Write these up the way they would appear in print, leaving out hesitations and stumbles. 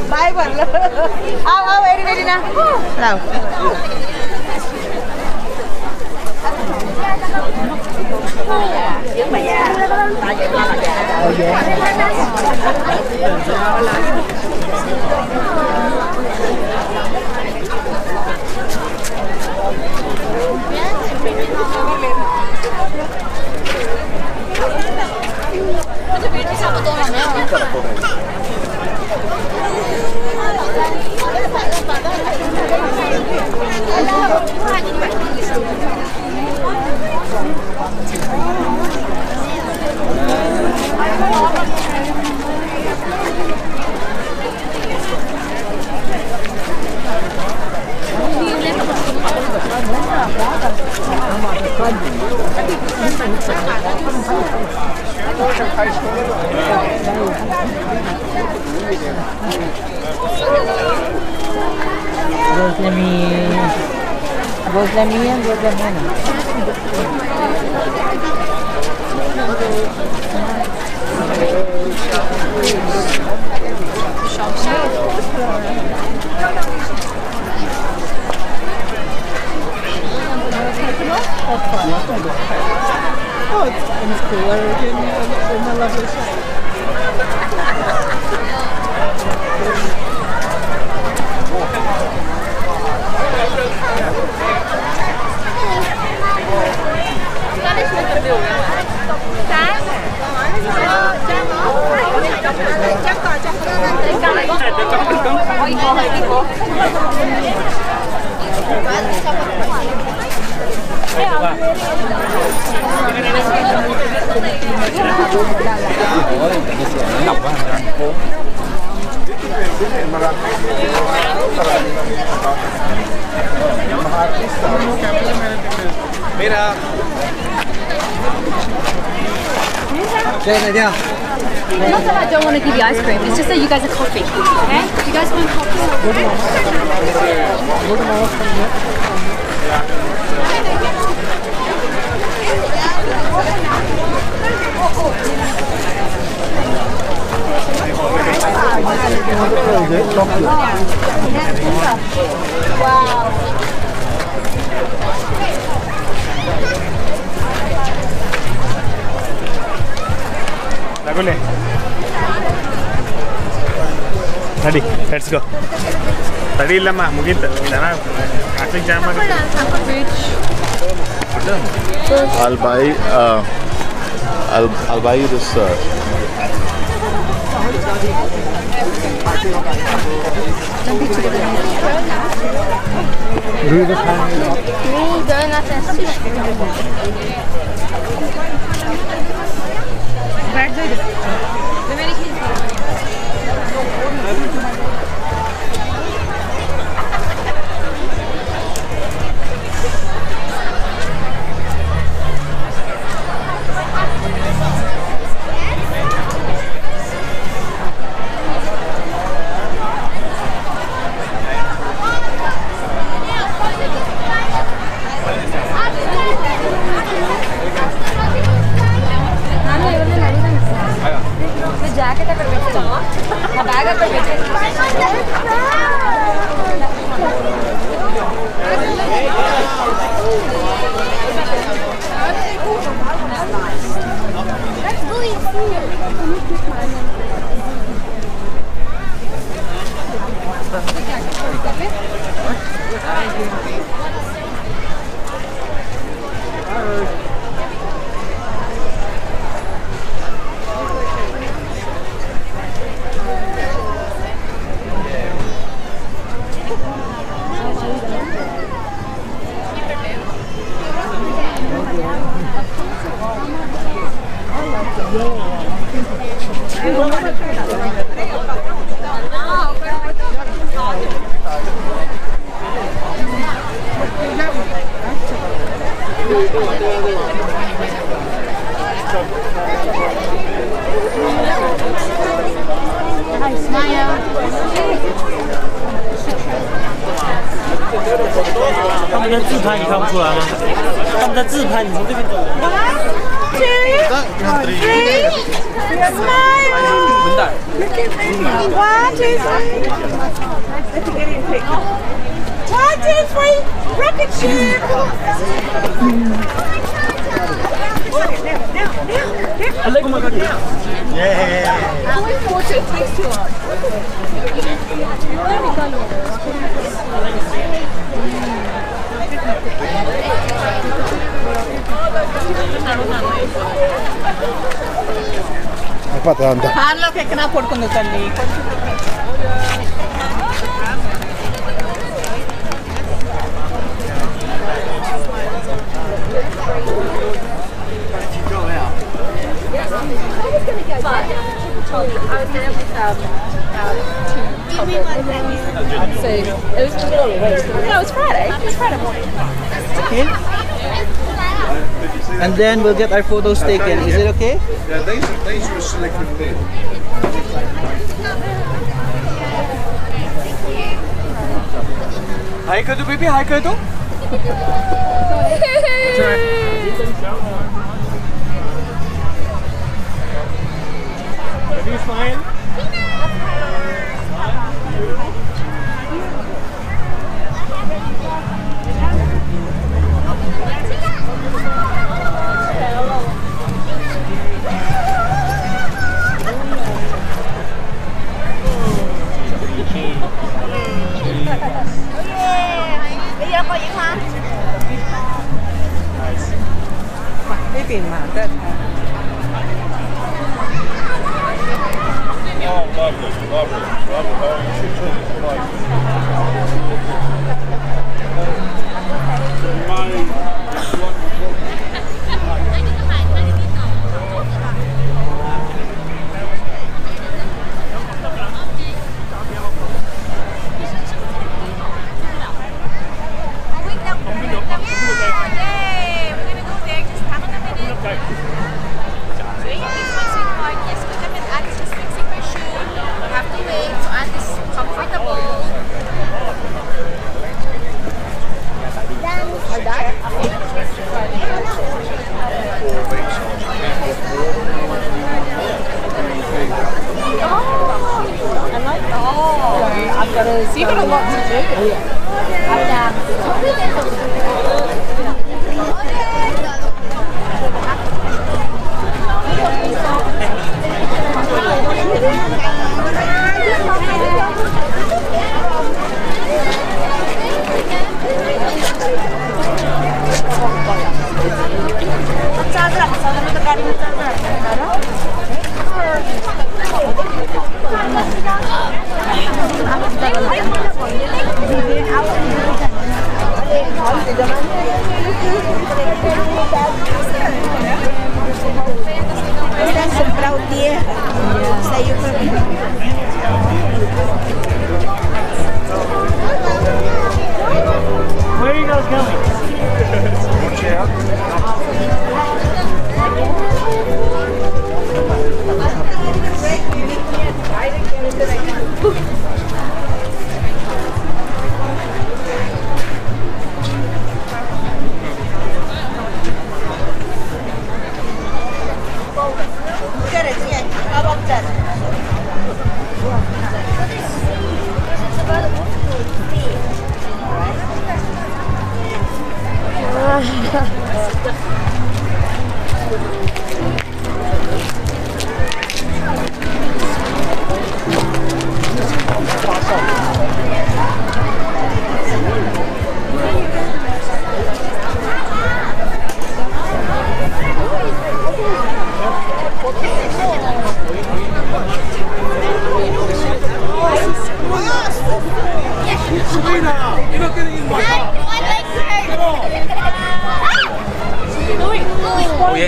Bible. Ready na. Now. Gozlemi and Gozlemana. Oh, it's cooler in my lovely side. Mira. Not that I don't want to give you ice cream, it's just that you guys are coffee, okay? You guys want coffee? Wow. Ready, let's go. Ready, Lama, Mugita. Traffic jam. I'll buy you this. Smile. 他们的自拍你看不出来吗？他们在自拍，你从这边走。One, two, three, smile. One, two, three. 1, 2, 3. Rocket ship. Yeah. Wait for it. It takes too long. Hanloke ఎక్కడ పడుకుందో తల్లి I was there with so it was in the middle of the week. No, it was Friday. It was Friday morning. Okay. And then we'll get our photos taken. Is it okay? Yeah, these were selected men. Hi, Kadu baby. Hi, Kadu. Are you fine? Oh, lovely, lovely, lovely. Oh, you should turn this light. So you've got a lot to do. I've done. Where are you guys going? Watch out.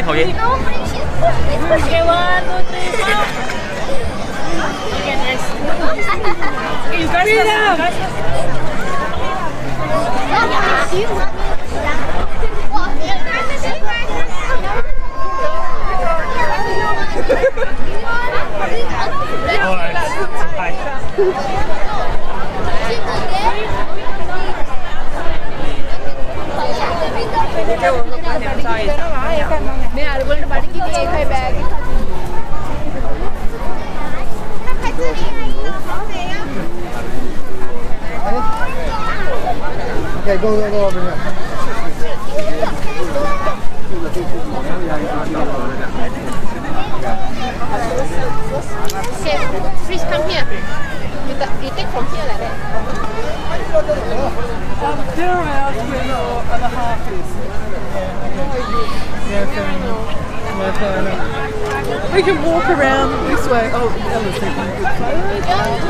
Hầu gì? Okay, 1, 2, 3, 4. Okay, nice. Okay, you guys Okay, go over here. Please come here. You take from here like that. Here I ask where the other half is. Yeah, fair enough. Yeah, fair enough. We can walk around this way. Oh, Ella's taking a good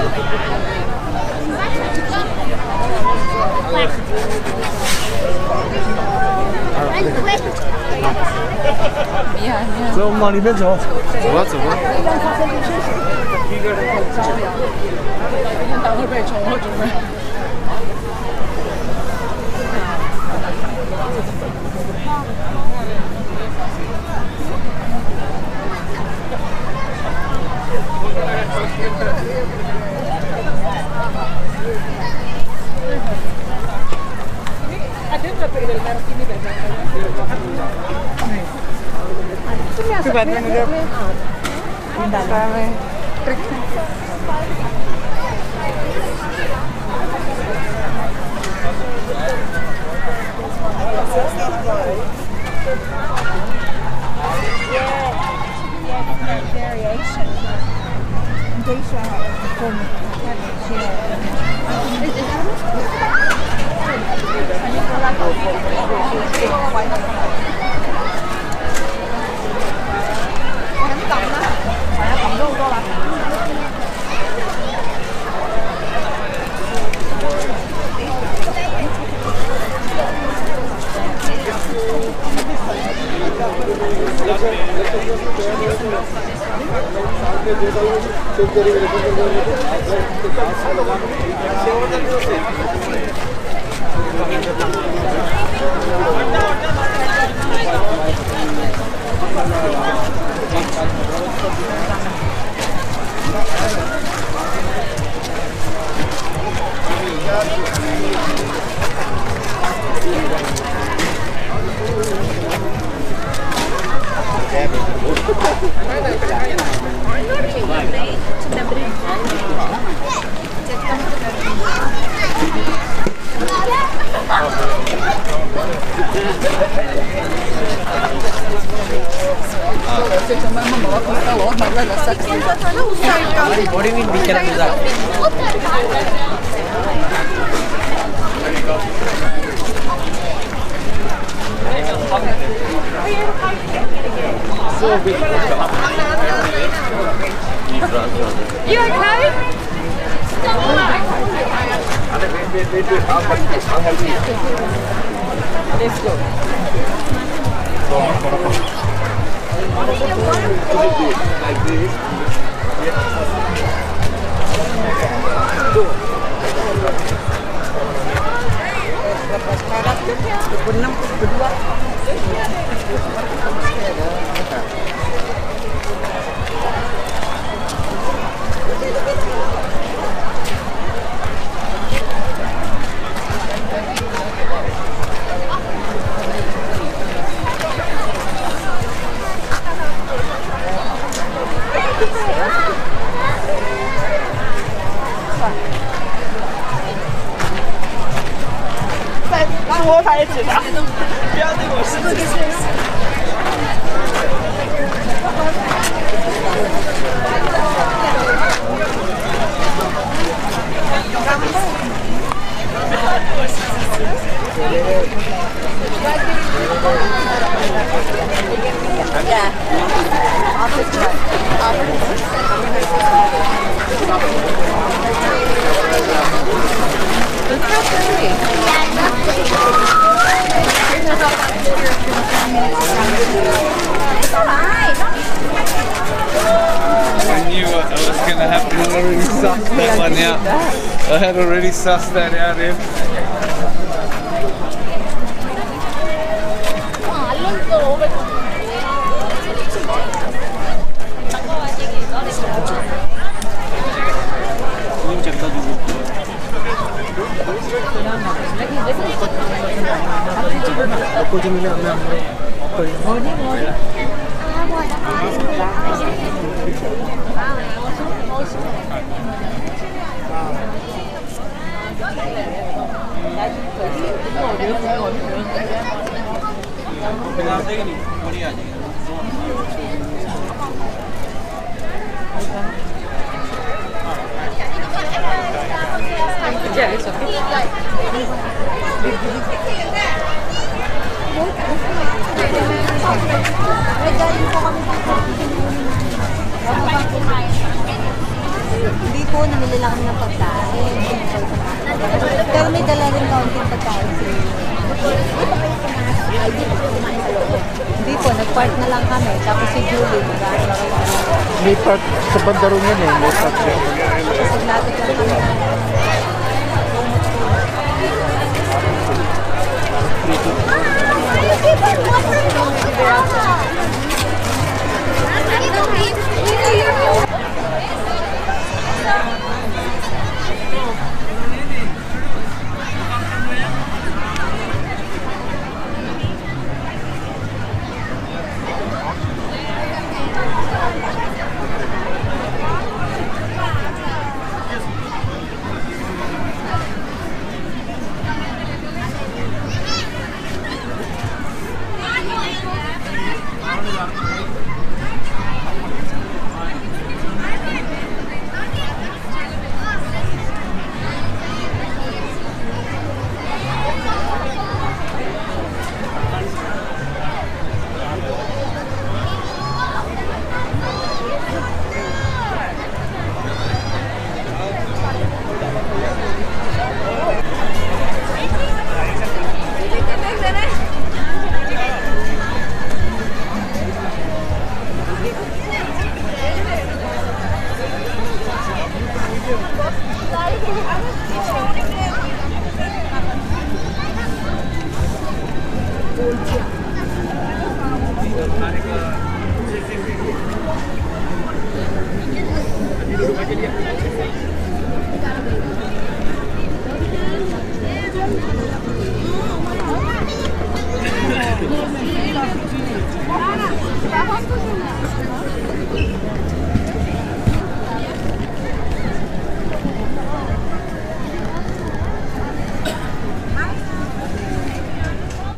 走，往里面走。走吧，走吧。等會被坐咗做咩？What do you mean bicara besar? You okay? Let's go. Like this.多拍几张，不要对我失敬。I knew what was going to happen. I already sussed that one out. I had already sussed that out, Em. Hindi po, namili lang kami ng pagkain. Pero may dala rin kaunting pagkain. Hindi po, nag-park na lang kami. Tapos si Julie, May part sa bandarong yan eh. May part siya. tapos naglapit lang kami.